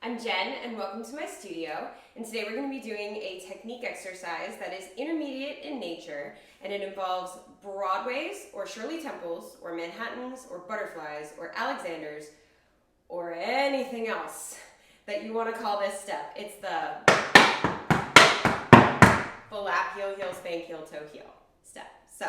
I'm Jen, and welcome to my studio. And today we're going to be doing a technique exercise that is intermediate in nature, and it involves Broadways, or Shirley Temples, or Manhattans, or butterflies, or Alexanders, or anything else that you want to call this step. It's the flap, heel, heel, spank, heel, toe, heel step. So,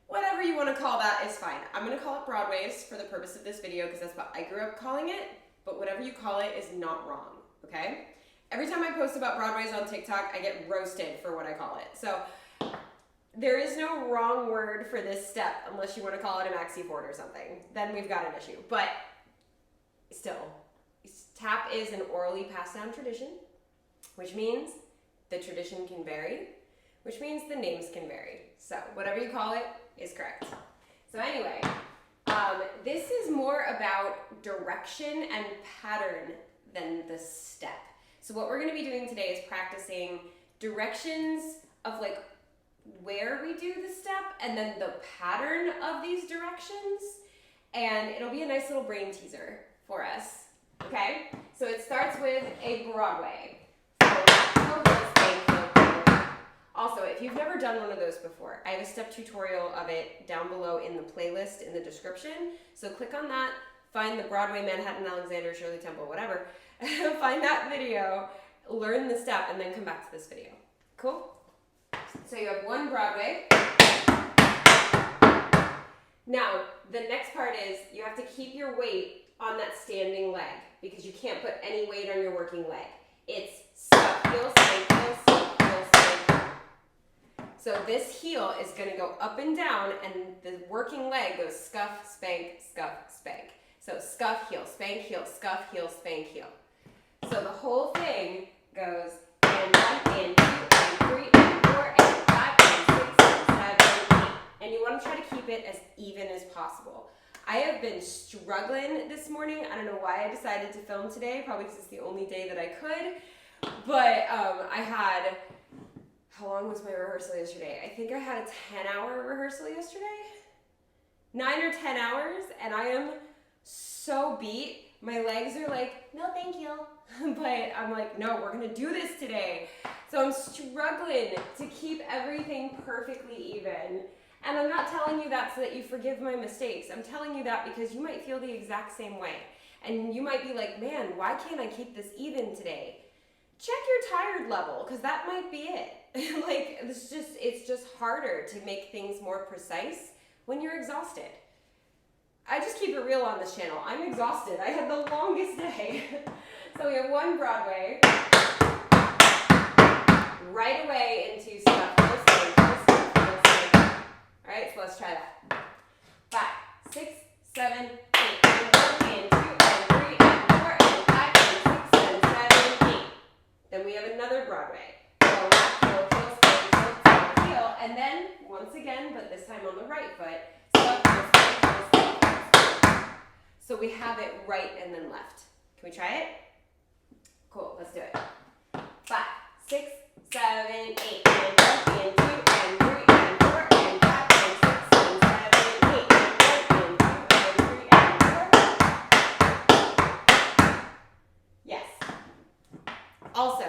whatever you want to call that is fine. I'm going to call it Broadways for the purpose of this video because that's what I grew up calling it. But whatever you call it is not wrong, okay? Every time I post about Broadways on TikTok, I get roasted for what I call it. So there is no wrong word for this step unless you want to call it a maxi fort or something. Then we've got an issue. But still, tap is an orally passed down tradition, which means the tradition can vary, which means the names can vary. So whatever you call it is correct. So anyway, this is more about direction and pattern than the step. So what we're going to be doing today is practicing directions of like where we do the step and then the pattern of these directions. And it'll be a nice little brain teaser for us. Okay? So it starts with a Broadway. Also, if you've never done one of those before, I have a step tutorial of it down below in the playlist in the description. So click on that, find the Broadway, Manhattan, Alexander, Shirley Temple, whatever. Find that video, learn the step, and then come back to this video. Cool? So you have one Broadway. Now, the next part is you have to keep your weight on that standing leg because you can't put any weight on your working leg. It's scuff, heel, spank, heel, scuff, heel, spank. So this heel is going to go up and down, and the working leg goes scuff, spank, scuff, spank. So scuff, heel, spank, heel, scuff, heel, spank, heel. So the whole thing goes and 1, and 2, and 3, and 4, and 5, and 6, and 7, 8. And you want to try to keep it as even as possible. I have been struggling this morning. I don't know why I decided to film today, probably because it's the only day that I could. But I had... How long was my rehearsal yesterday? I think I had a 10-hour rehearsal yesterday. 9 or 10 hours, and I am so beat. My legs are like, no thank you. But I'm like, no, we're gonna do this today. So I'm struggling to keep everything perfectly even. And I'm not telling you that so that you forgive my mistakes. I'm telling you that because you might feel the exact same way. And you might be like, man, why can't I keep this even today? Check your tired level, because that might be it. Like, it's just harder to make things more precise when you're exhausted. I just keep it real on this channel. I'm exhausted. I had the longest day. So we have one Broadway. Right away into stuff. All right, so let's try that. 5, 6, 7, 8. And 1, and 2, and 3, and 4, and 5, and 6, and 7, 8. Then we have another Broadway. Heel, heel, heel, spank, heel, heel, and then once again, but this time on the right foot. Scuff, heel, spank, heel, spank, heel, spank. So we have it right and then left. Can we try it? Cool, let's do it. 5, 6, 7, 8, and 1, and 2, and 3, and 4, and 5, and 6, and 7, 8, and 1, and 2, and 3, and 4. Yes. Also,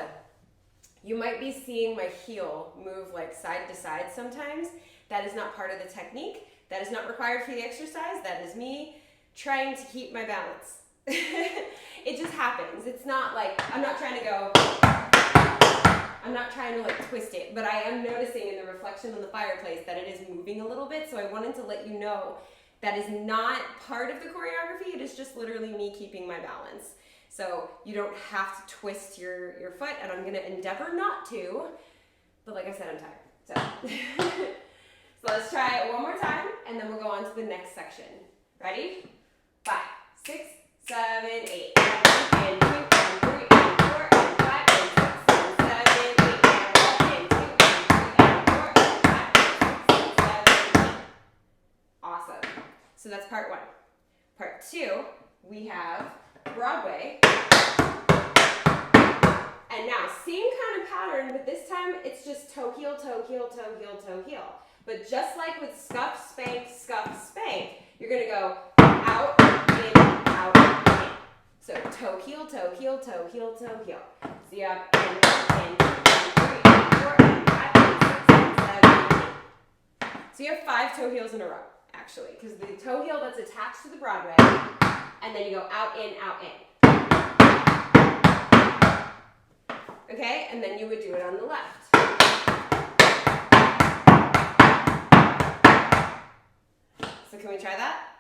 you might be seeing my heel move like side to side sometimes. That is not part of the technique. That is not required for the exercise. That is me trying to keep my balance. It just happens. It's not like, I'm not trying to like twist it, but I am noticing in the reflection on the fireplace that it is moving a little bit, so I wanted to let you know that is not part of the choreography. It is just literally me keeping my balance. So you don't have to twist your foot, and I'm gonna endeavor not to, but like I said, I'm tired. So let's try it one more time, and then we'll go on to the next section. Ready? 5, 6, 7, 8, and 1, and 2, and 3, and 4, and 5, and 6, and 7, 8, and 1, and 2, and 3, and 4, and 5, and 6, and 7, 8. Awesome. So that's part 1. Part 2, we have Broadway. And now, same kind of pattern, but this time it's just toe, heel, toe, heel, toe, heel, toe, heel. But just like with scuff, spank, you're gonna go out, in, out, in. So toe, heel, toe, heel, toe, heel, toe, heel. So you have and 1, and 2, and 3, and 4, and 5, and 6, and 7, 8. So you have 5 toe heels in a row, actually, because the toe heel that's attached to the Broadway, and then you go out, in, out, in. Okay, and then you would do it on the left. So can we try that?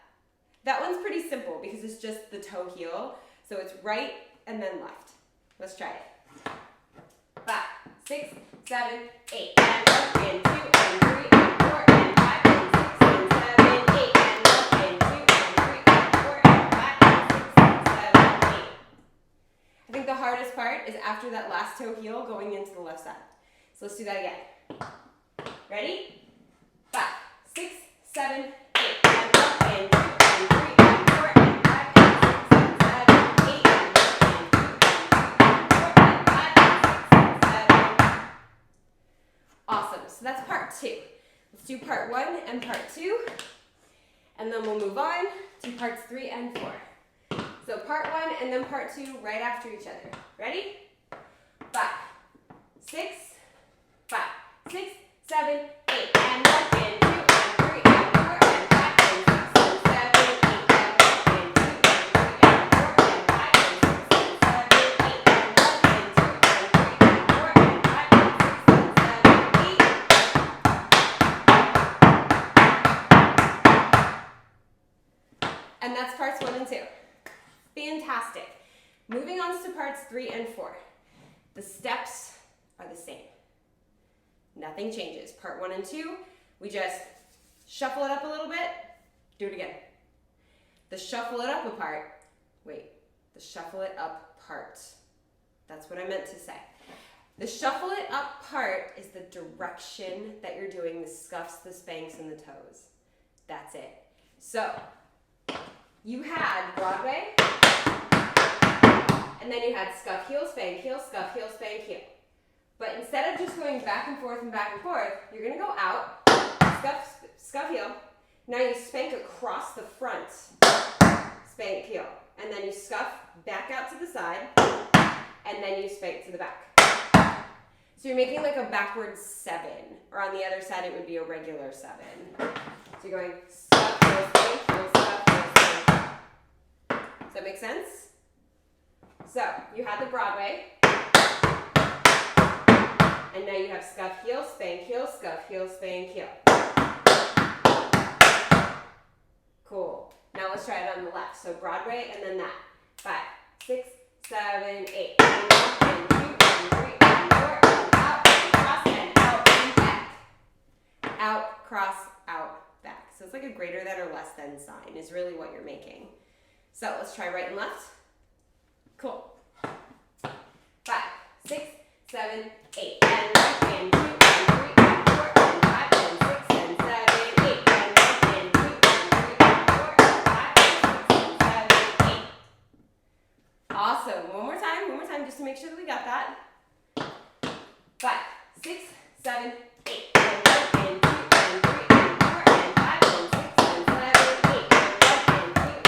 That one's pretty simple because it's just the toe heel. So it's right and then left. Let's try it. 5, 6, 7, 8. And 1, and 2, and 3, and 4, and 5, and 6, and 7, 8. And 1, and 2, and 3, and 4, and 5, and 6, and 7, 8. I think the hardest part is after that last toe heel going into the left side. So let's do that again. Ready? 5, 6, 7, 8. And 1, and 2, and 3, and 4, and 5, and 6, and 7, 8. And 1, and 2, and 3, and 4, and 5, and 6, and 7. Awesome. So that's part 2. Let's do part 1 and part 2. And then we'll move on to parts 3 and 4. So part 1 and then part 2 right after each other. Ready? 5, 6, 5, 6, 7, 8. And 1, and 2, and 3, and 4, and 5, and 6, and 7, 8. And 1, and 2, and 3, and 4, and 5, and 6, and 7, 8. And 1, and 2, and 3, and 4, and 5, and 6, and 7, 8. And that's parts 1 and 2. Fantastic. Moving on to parts 3 and 4. The steps are the same. Nothing changes. Part 1 and 2, we just shuffle it up a little bit. Do it again. The shuffle it up part. The shuffle it up part. That's what I meant to say. The shuffle it up part is the direction that you're doing the scuffs, the spanks, and the toes. That's it. So, you had Broadway, and then you had scuff, heel, spank, heel, scuff, heel, spank, heel. But instead of just going back and forth, you're going to go out, scuff, scuff, heel. Now you spank across the front, spank, heel. And then you scuff back out to the side, and then you spank to the back. So you're making like a backwards 7, or on the other side it would be a regular 7. So you're going scuff, heel, spank, heel, scuff, heel, spank. Does that make sense? So you had the Broadway, and now you have scuff, heel, scuff, heel, spank, heel. Cool. Now let's try it on the left. So Broadway and then that. 5, 6, 7, 8. And 1, and 2, and 3, and 4, and out, and cross, and out, and back. Out, cross, out, back. So it's like a greater than or less than sign is really what you're making. So let's try right and left. Cool. 5, 6, 7, 8. And 1, and 2, and 3, and 4, and 5, and 6, and 7, 8. And 1, and 2, and 3, and 4, and 5, and 6, and 7, 8. Awesome. One more time, just to make sure that we got that. 5, 6, 7, 8. And 1, and 2, and 3, and 4, and 5, and 6, and 7, 8. And 1, and 2, and 3,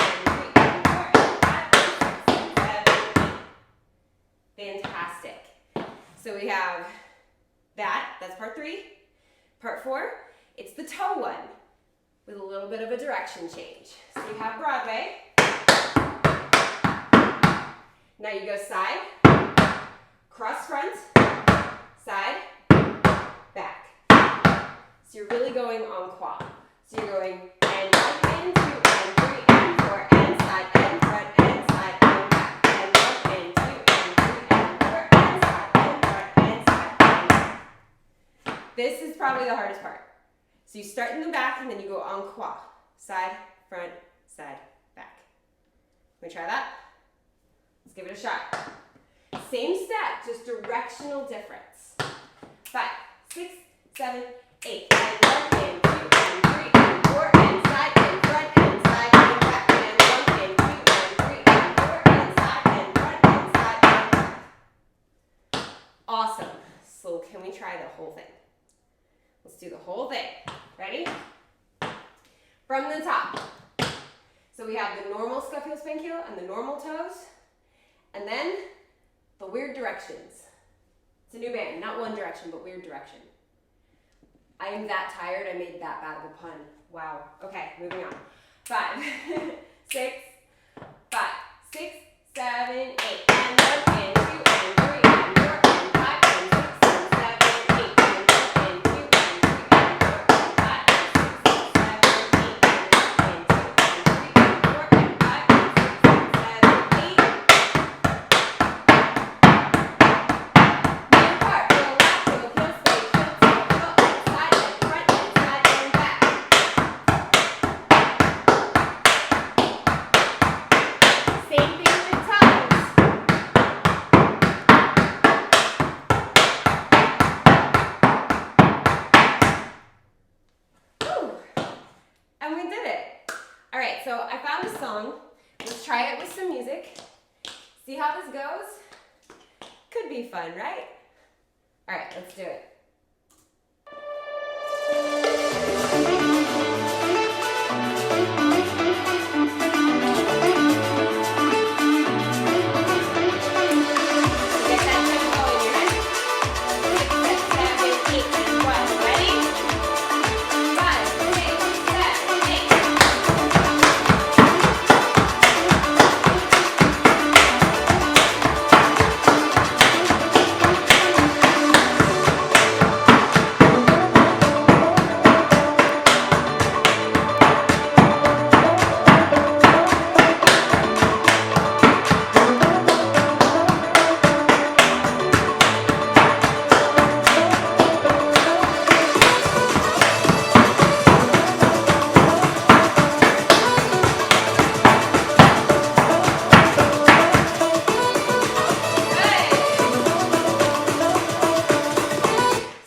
and 4, and 5, and 6, and 7, 8. Fantastic. So we have that's part 3. Part 4, it's the toe one with a little bit of a direction change. So you have Broadway. Now you go side, cross front, side, back. So you're really going en croix. So you're going and 1, and 2, and 3, and 4, and side, and front, and side, and back. And 1, and 2, and 3, and 4, and side, and front, and side, and back. This is probably the hardest part. So you start in the back, and then you go en croix. Side, front, side, back. Can we try that? Let's give it a shot. Same step, just directional difference. 5, 6, 7, 8. And 1, and 2, and 3, and 4, and side, and front, and side, and back. And 1, and 2, and 3, and 4, and side, and front, and side, and back. Awesome. So can we try the whole thing? Let's do the whole thing. Ready? From the top. So we have the normal scuff heel, spank heel, and the normal toes. And then the Weird Directions. It's a new band, not One Direction, but Weird Direction. I am that tired, I made that bad of a pun. Wow. Okay, moving on. 5, 6, 5, 6, 7, 8, and 1, and 2, and 3, and 4, and 5, and 6, and 7, 8, and 1, and 2, and 3, and 4, and 5, and 6, and 7, 8, and 1, and 2, and 3, and 4, and 5, and 6, and 7, 8. New part, go left, go heel, spade, heel, toe, heel, and side, and front, and side, and back. Same thing with toes. Woo. And we did it. All right, so I found a song. Let's try it with some music. See how this goes? Could be fun, right? All right, let's do it. Get that tempo in your head. 6, 7, 8, and 1. Ready? 5, 6, 7, 8.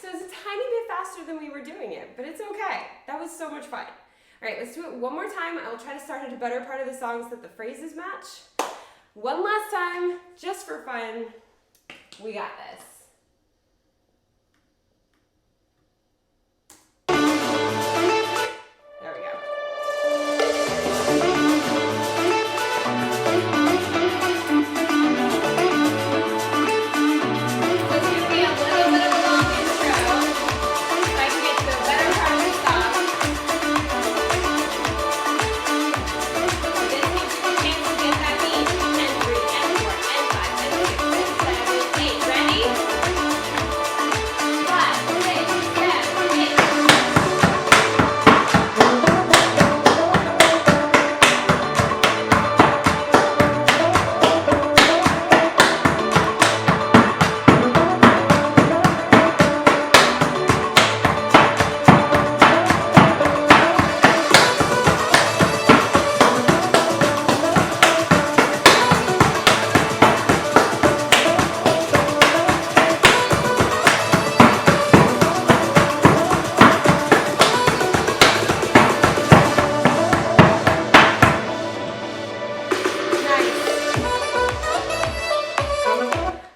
So it's a tiny bit faster than we were doing it, but it's okay. That was so much fun. All right, let's do it one more time. I will try to start at a better part of the songs that the phrases match. One last time, just for fun. We got this. There we go. So it's going to be a little bit of a long intro, so I can get to the better part of the song. So this gives you a chance to get that beat. And 3, and 4, and 5, and 6, and 7, 8. Ready? 5, 6, 7, 8.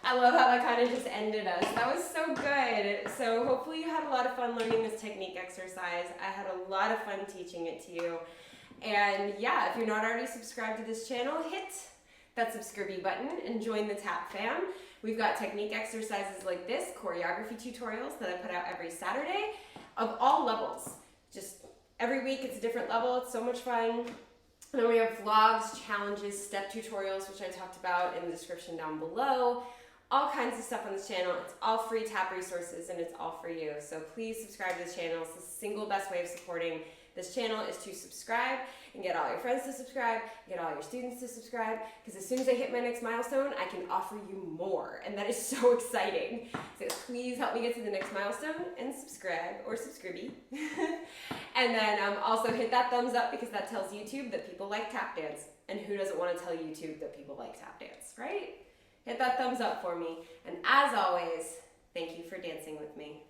I love how that kind of just ended us. That was so good. So hopefully you had a lot of fun learning this technique exercise. I had a lot of fun teaching it to you. And yeah, if you're not already subscribed to this channel, hit that subscribe button and join the TAP fam. We've got technique exercises like this, choreography tutorials that I put out every Saturday of all levels. Just every week it's a different level. It's so much fun. And then we have vlogs, challenges, step tutorials, which I talked about in the description down below. All kinds of stuff on this channel. It's all free TAP resources and it's all for you. So please subscribe to this channel. It's the single best way of supporting this channel is to subscribe and get all your friends to subscribe, get all your students to subscribe, because as soon as I hit my next milestone, I can offer you more. And that is so exciting. So please help me get to the next milestone and subscribe or subscribe. And then also hit that thumbs up because that tells YouTube that people like tap dance. And who doesn't want to tell YouTube that people like tap dance, right? Hit that thumbs up for me. And as always, thank you for dancing with me.